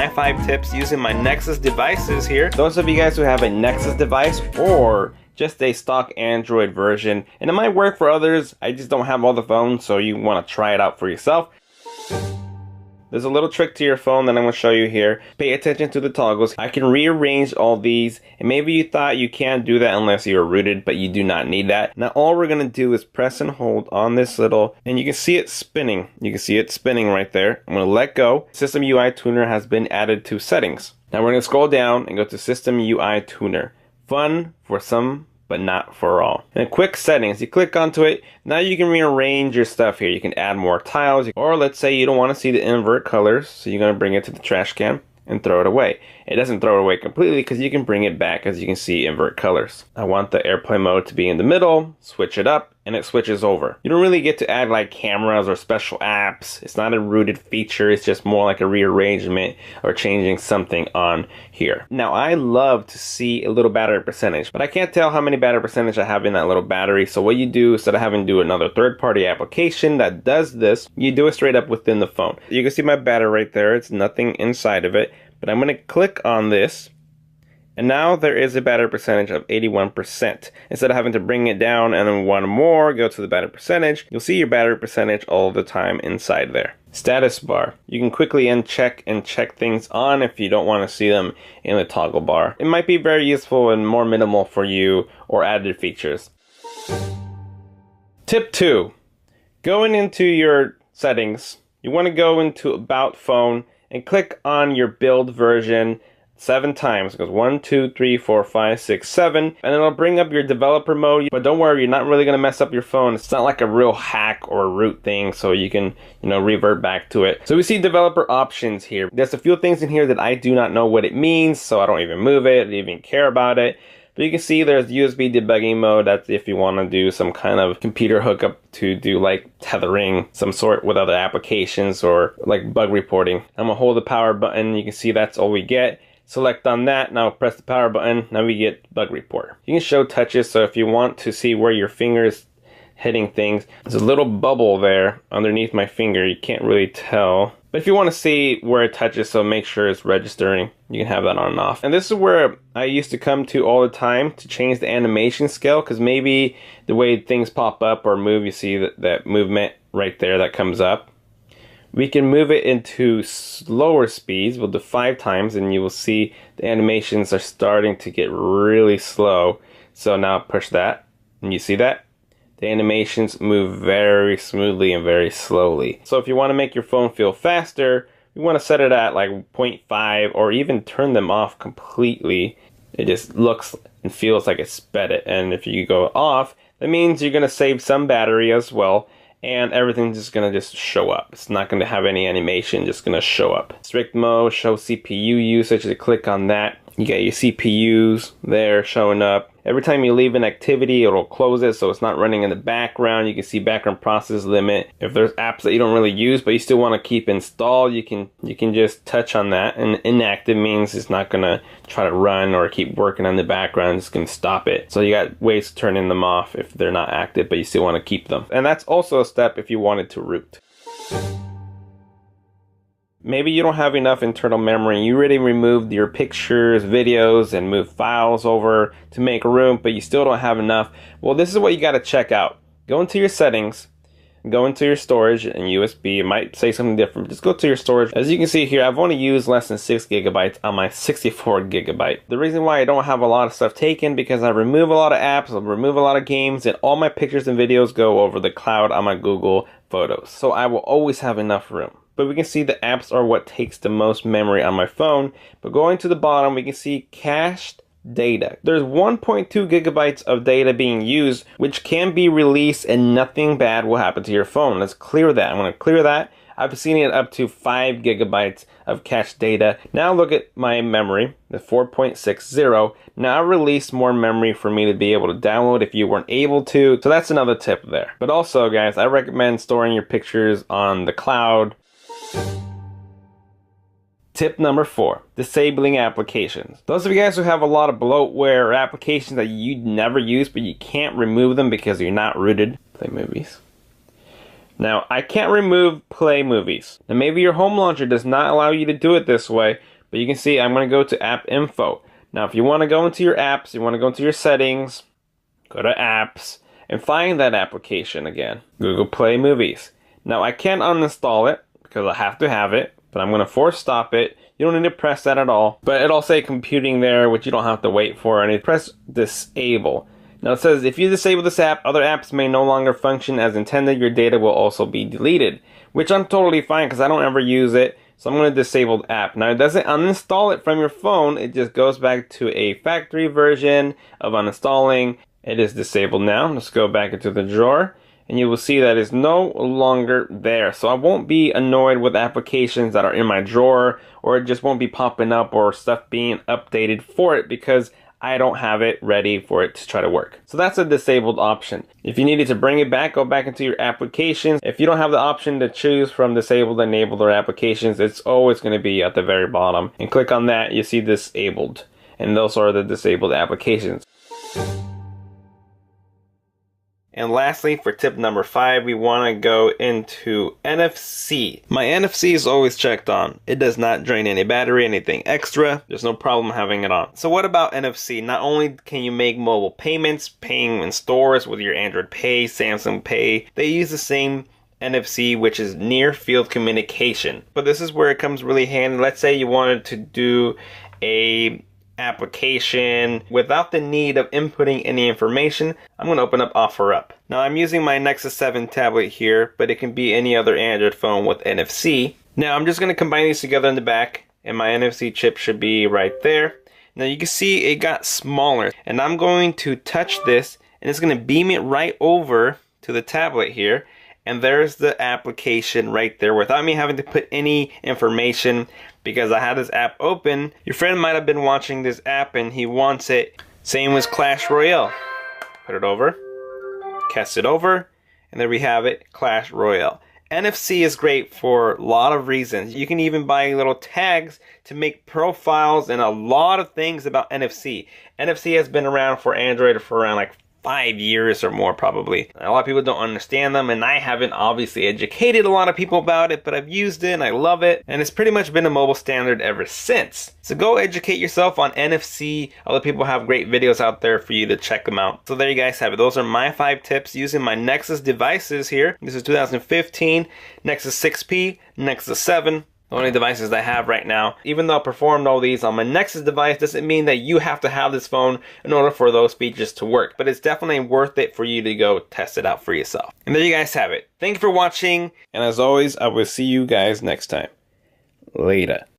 my 5 tips using my Nexus devices here. Those of you guys who have a Nexus device or just a stock Android version, and it might work for others, I just don't have all the phones, so you want to try it out for yourself. There's a little trick to your phone that I'm going to show you here. Pay attention to the toggles. I can rearrange all these, and maybe you thought you can't do that unless you're rooted, but you do not need that. Now all we're going to do is press and hold on this little, and you can see it spinning. You can see it spinning right there. I'm going to let go. System UI Tuner has been added to settings. Now we're going to scroll down and go to System UI Tuner. Fun for some, but not for all. And quick settings, you click onto it. Now you can rearrange your stuff here. You can add more tiles, or let's say you don't want to see the invert colors, so you're going to bring it to the trash can and throw it away. It doesn't throw it away completely because you can bring it back, as you can see, invert colors. I want the airplane mode to be in the middle, switch it up, and it switches over. You don't really get to add like cameras or special apps. It's not a rooted feature, it's just more like a rearrangement or changing something on here. Now I love to see a little battery percentage, but I can't tell how many battery percentage I have in that little battery. So what you do, instead of having to do another third-party application that does this, you do it straight up within the phone. You can see my battery right there, it's nothing inside of it, but I'm gonna click on this, and now there is a battery percentage of 81%. Instead of having to bring it down and then one more, go to the battery percentage, you'll see your battery percentage all the time inside there. Status bar. You can quickly uncheck and check things on if you don't want to see them in the toggle bar. It might be very useful and more minimal for you, or added features. Tip 2. Going into your settings, you want to go into About Phone and click on your build version 7 times. It goes 1, 2, 3, 4, 5, 6, 7, and it'll bring up your developer mode. But don't worry, you're not really going to mess up your phone. It's not like a real hack or a root thing, so you can, revert back to it. So we see developer options here. There's a few things in here that I do not know what it means, so I don't even move it, I don't even care about it. But you can see there's USB debugging mode. That's if you want to do some kind of computer hookup to do like tethering some sort with other applications, or like bug reporting. I'm gonna hold the power button. You can see that's all we get. Select on that. Now press the power button. Now we get bug report. You can show touches. So if you want to see where your finger is hitting things, there's a little bubble there underneath my finger. You can't really tell. But if you want to see where it touches, so make sure it's registering, you can have that on and off. And this is where I used to come to all the time to change the animation scale, because maybe the way things pop up or move, you see that movement right there that comes up. We can move it into slower speeds. We'll do 5 times, and you will see the animations are starting to get really slow. So now push that, and you see that? The animations move very smoothly and very slowly. So if you want to make your phone feel faster, you want to set it at like 0.5, or even turn them off completely. It just looks and feels like it sped it. And if you go off, that means you're going to save some battery as well, and everything's just going to just show up. It's not going to have any animation, just going to show up. Strict mode, show CPU usage. You click on that, you get your CPUs there showing up. Every time you leave an activity, it'll close it, so it's not running in the background. You can see background process limit. If there's apps that you don't really use but you still want to keep installed, you can just touch on that. And inactive means it's not gonna try to run or keep working on the background. It's gonna stop it. So you got ways to turn them off if they're not active, but you still want to keep them. And that's also a step if you wanted to root. Maybe you don't have enough internal memory. You already removed your pictures, videos, and moved files over to make room, but you still don't have enough. Well, this is what you got to check out. Go into your settings, go into your storage and USB. It might say something different. Just go to your storage. As you can see here, I've only used less than 6 gigabytes on my 64 gigabyte. The reason why I don't have a lot of stuff taken, because I remove a lot of apps, I remove a lot of games, and all my pictures and videos go over the cloud on my Google Photos. So I will always have enough room. But we can see the apps are what takes the most memory on my phone. But going to the bottom, we can see cached data. There's 1.2 gigabytes of data being used, which can be released and nothing bad will happen to your phone. Let's clear that. I'm going to clear that. I've seen it up to 5 gigabytes of cached data. Now look at my memory, the 4.60. Now release more memory for me to be able to download if you weren't able to. So that's another tip there. But also, guys, I recommend storing your pictures on the cloud. Tip number 4, disabling applications. Those of you guys who have a lot of bloatware or applications that you never use but you can't remove them because you're not rooted, play movies. Now, I can't remove play movies. Now, maybe your home launcher does not allow you to do it this way, but you can see I'm going to go to app info. Now, if you want to go into your apps, you want to go into your settings, go to apps, and find that application again. Google Play Movies. Now, I can't uninstall it because I have to have it, but I'm going to force stop it. You don't need to press that at all, but it'll say computing there, which you don't have to wait for, and you press disable. Now it says, if you disable this app, other apps may no longer function as intended. Your data will also be deleted, which I'm totally fine because I don't ever use it. So I'm going to disable the app. Now it doesn't uninstall it from your phone. It just goes back to a factory version of uninstalling. It is disabled now. Let's go back into the drawer and you will see that it's no longer there. So I won't be annoyed with applications that are in my drawer, or it just won't be popping up or stuff being updated for it because I don't have it ready for it to try to work. So that's a disabled option. If you needed to bring it back, go back into your applications. If you don't have the option to choose from disabled, enabled, or applications, it's always going to be at the very bottom. And click on that, you see disabled. And those are the disabled applications. And lastly, for tip number 5, we want to go into NFC. My NFC is always checked on. It does not drain any battery, anything extra. There's no problem having it on. So what about NFC? Not only can you make mobile payments, paying in stores with your Android Pay, Samsung Pay, they use the same NFC, which is near field communication. But this is where it comes really handy. Let's say you wanted to do a application without the need of inputting any information. I'm going to open up OfferUp. Now I'm using my Nexus 7 tablet here, but it can be any other Android phone with NFC. Now I'm just going to combine these together in the back, and my NFC chip should be right there. Now you can see it got smaller, and I'm going to touch this and it's going to beam it right over to the tablet here, and there's the application right there without me having to put any information because I had this app open. Your friend might have been watching this app and he wants it. Same as Clash Royale. Put it over, cast it over, and there we have it, Clash Royale. NFC is great for a lot of reasons. You can even buy little tags to make profiles and a lot of things about NFC. NFC has been around for Android for around like 5 years or more probably. A lot of people don't understand them, and I haven't obviously educated a lot of people about it, but I've used it and I love it, and it's pretty much been a mobile standard ever since. So go educate yourself on NFC. Other people have great videos out there for you to check them out. So there you guys have it. Those are my 5 tips using my Nexus devices here. This is 2015 Nexus 6P, Nexus 7. The only devices that I have right now. Even though I performed all these on my Nexus device, doesn't mean that you have to have this phone in order for those features to work. But it's definitely worth it for you to go test it out for yourself. And there you guys have it. Thank you for watching. And as always, I will see you guys next time. Later.